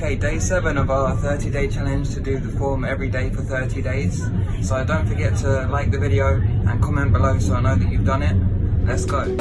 Okay, day 7 of our 30-day challenge to do the form every day for 30 days. So don't forget to like the video and comment below so I know that you've done it. Let's go.